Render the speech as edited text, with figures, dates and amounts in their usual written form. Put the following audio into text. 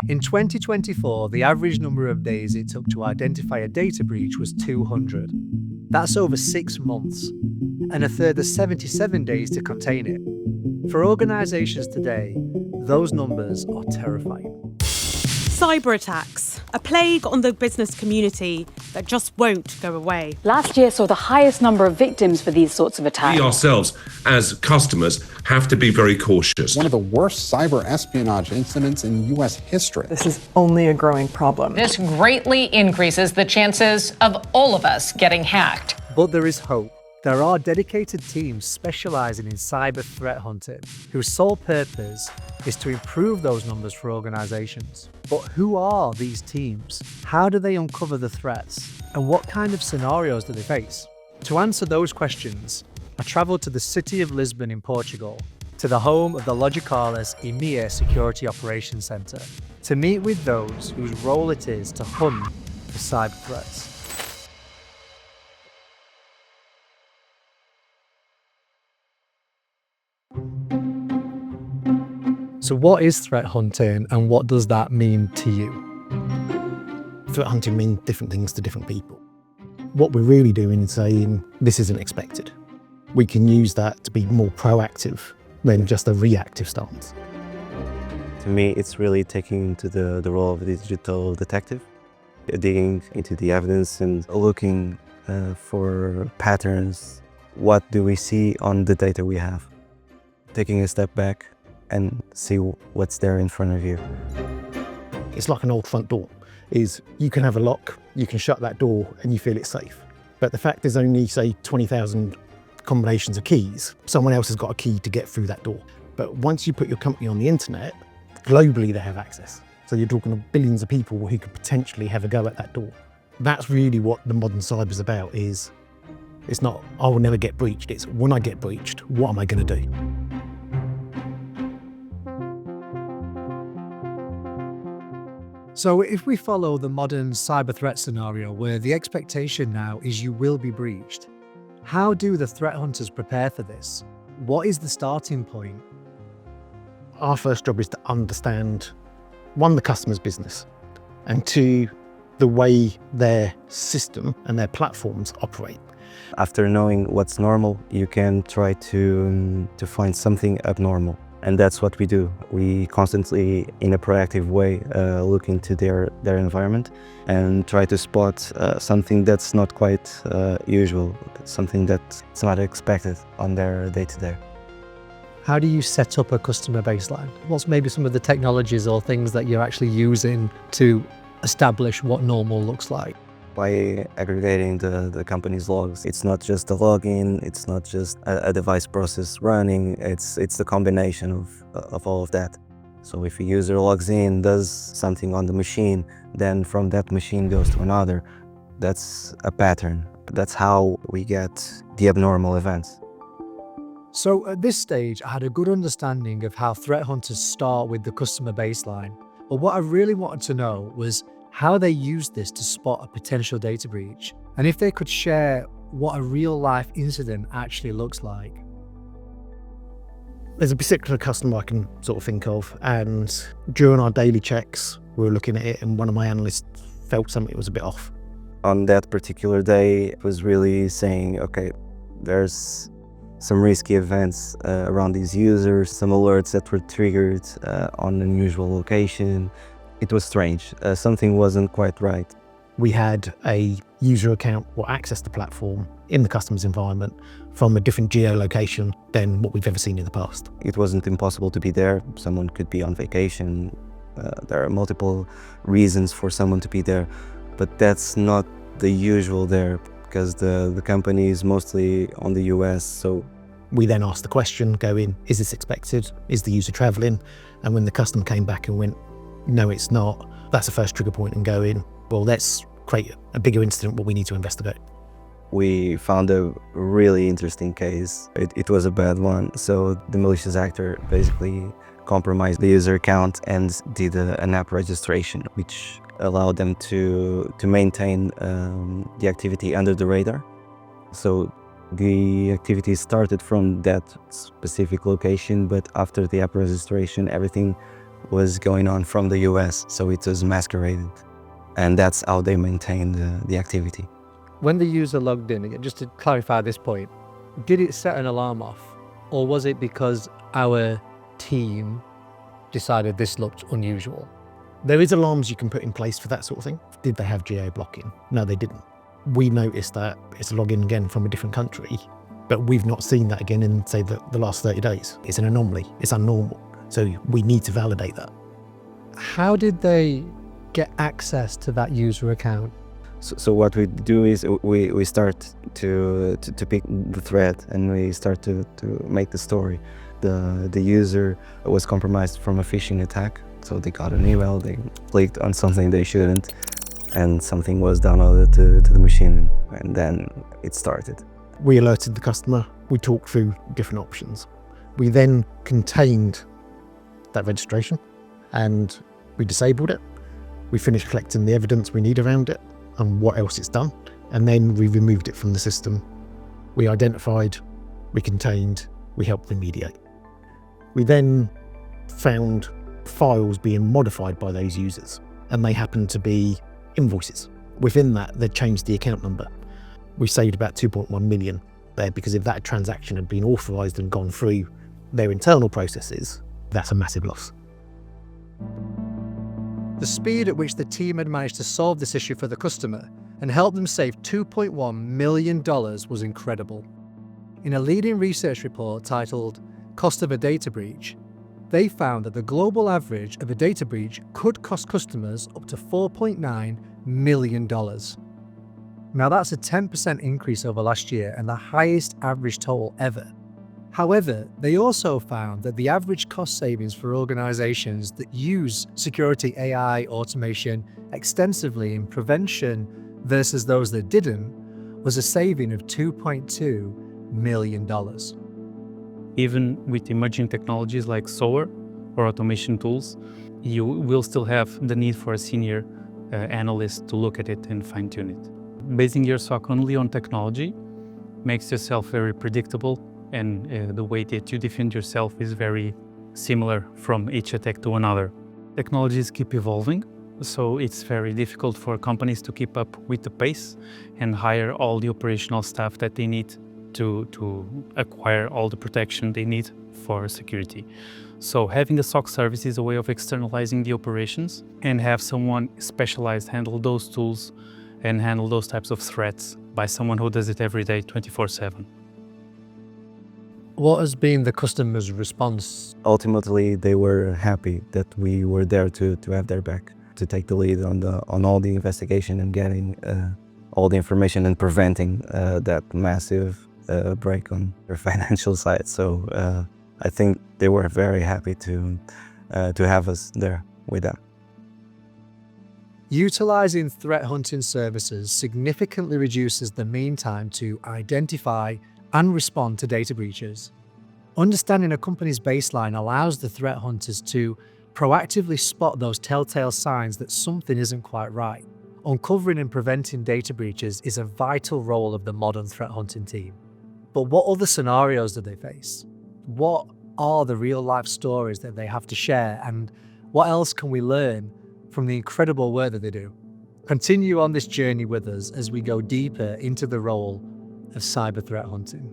In 2024, the average number of days it took to identify a data breach was 200. That's over 6 months, and a further 77 days to contain it. For organisations today, those numbers are terrifying. Cyber attacks, a plague on the business community that just won't go away. Last year saw the highest number of victims for these sorts of attacks. We ourselves, as customers, have to be very cautious. One of the worst cyber espionage incidents in U.S. history. This is only a growing problem. This greatly increases the chances of all of us getting hacked. But there is hope. There are dedicated teams specialising in cyber threat hunting, whose sole purpose is to improve those numbers for organisations. But who are these teams? How do they uncover the threats? And what kind of scenarios do they face? To answer those questions, I travelled to the city of Lisbon in Portugal, to the home of the Logicalis EMEA Security Operations Centre, to meet with those whose role it is to hunt for cyber threats. So what is threat hunting and what does that mean to you? Threat hunting means different things to different people. What we're really doing is saying, this isn't expected. We can use that to be more proactive than just a reactive stance. To me, it's really taking to the role of a digital detective, digging into the evidence and looking for patterns. What do we see on the data we have? Taking a step back and see what's there in front of you. It's like an old front door. Is you can have a lock, you can shut that door and you feel it's safe. But the fact there's only, say, 20,000 combinations of keys, someone else has got a key to get through that door. But once you put your company on the internet, globally they have access. So you're talking of billions of people who could potentially have a go at that door. That's really what the modern cyber is about. It's not, I will never get breached. It's when I get breached, what am I going to do? So if we follow the modern cyber threat scenario where the expectation now is you will be breached, how do the threat hunters prepare for this? What is the starting point? Our first job is to understand, one, the customer's business, and two, the way their system and their platforms operate. After knowing what's normal, you can try to find something abnormal. And that's what we do. We constantly, in a proactive way, look into their environment and try to spot something that's not quite usual, something that's not expected on their day-to-day. How do you set up a customer baseline? What's maybe some of the technologies or things that you're actually using to establish what normal looks like? By aggregating the company's logs. It's not just the login, it's not just a device process running, it's the combination of all of that. So if a user logs in, does something on the machine, then from that machine goes to another. That's a pattern. That's how we get the abnormal events. So at this stage, I had a good understanding of how threat hunters start with the customer baseline. But what I really wanted to know was how they use this to spot a potential data breach, and if they could share what a real-life incident actually looks like. There's a particular customer I can sort of think of, and during our daily checks, we were looking at it and one of my analysts felt something was a bit off. On that particular day, it was really saying, okay, there's some risky events around these users, some alerts that were triggered on an unusual location. It was strange. Something wasn't quite right. We had a user account or access to platform in the customer's environment from a different geolocation than what we've ever seen in the past. It wasn't impossible to be there. Someone could be on vacation. There are multiple reasons for someone to be there, but that's not the usual there because the company is mostly on the US. So we then asked the question, going, is this expected? Is the user traveling? And when the customer came back and went, no, it's not, that's the first trigger point and going, well, let's create a bigger incident what we need to investigate. We found a really interesting case. It was a bad one. So the malicious actor basically compromised the user account and did an app registration, which allowed them to maintain the activity under the radar. So the activity started from that specific location, but after the app registration, everything was going on from the US, so it was masqueraded. And that's how they maintained the activity. When the user logged in, again, just to clarify this point, did it set an alarm off? Or was it because our team decided this looked unusual? There is alarms you can put in place for that sort of thing. Did they have geo-blocking? No, they didn't. We noticed that it's a login again from a different country, but we've not seen that again in, say, the last 30 days. It's an anomaly. It's unnormal. So we need to validate that. How did they get access to that user account? So what we do is we start to pick the thread, and we start to make the story. The user was compromised from a phishing attack, so they got an email, they clicked on something they shouldn't, and something was downloaded to the machine, and then it started. We alerted the customer, we talked through different options. We then contained that registration and we disabled it. We finished collecting the evidence we need around it and what else it's done, and then we removed it from the system. We identified, we contained, we helped remediate. We then found files being modified by those users, and they happened to be invoices. Within that, they'd changed the account number. We saved about 2.1 million there, because if that transaction had been authorised and gone through their internal processes, that's a massive loss. The speed at which the team had managed to solve this issue for the customer and help them save $2.1 million was incredible. In a leading research report titled Cost of a Data Breach, they found that the global average of a data breach could cost customers up to $4.9 million. Now that's a 10% increase over last year and the highest average total ever. However, they also found that the average cost savings for organizations that use security AI automation extensively in prevention versus those that didn't was a saving of $2.2 million. Even with emerging technologies like SOAR or automation tools, you will still have the need for a senior analyst to look at it and fine-tune it. Basing your SOC only on technology makes yourself very predictable, and the way that you defend yourself is very similar from each attack to another. Technologies keep evolving, so it's very difficult for companies to keep up with the pace and hire all the operational staff that they need to acquire all the protection they need for security. So having a SOC service is a way of externalizing the operations and have someone specialized handle those tools and handle those types of threats by someone who does it every day, 24/7. What has been the customer's response? Ultimately, they were happy that we were there to have their back, to take the lead on all the investigation and getting all the information and preventing that massive break on their financial side. So I think they were very happy to have us there with them. Utilizing threat hunting services significantly reduces the mean time to identify and respond to data breaches. Understanding a company's baseline allows the threat hunters to proactively spot those telltale signs that something isn't quite right. Uncovering and preventing data breaches is a vital role of the modern threat hunting team. But what other scenarios do they face? What are the real-life stories that they have to share, and what else can we learn from the incredible work that they do? Continue on this journey with us as we go deeper into the role of cyber threat hunting.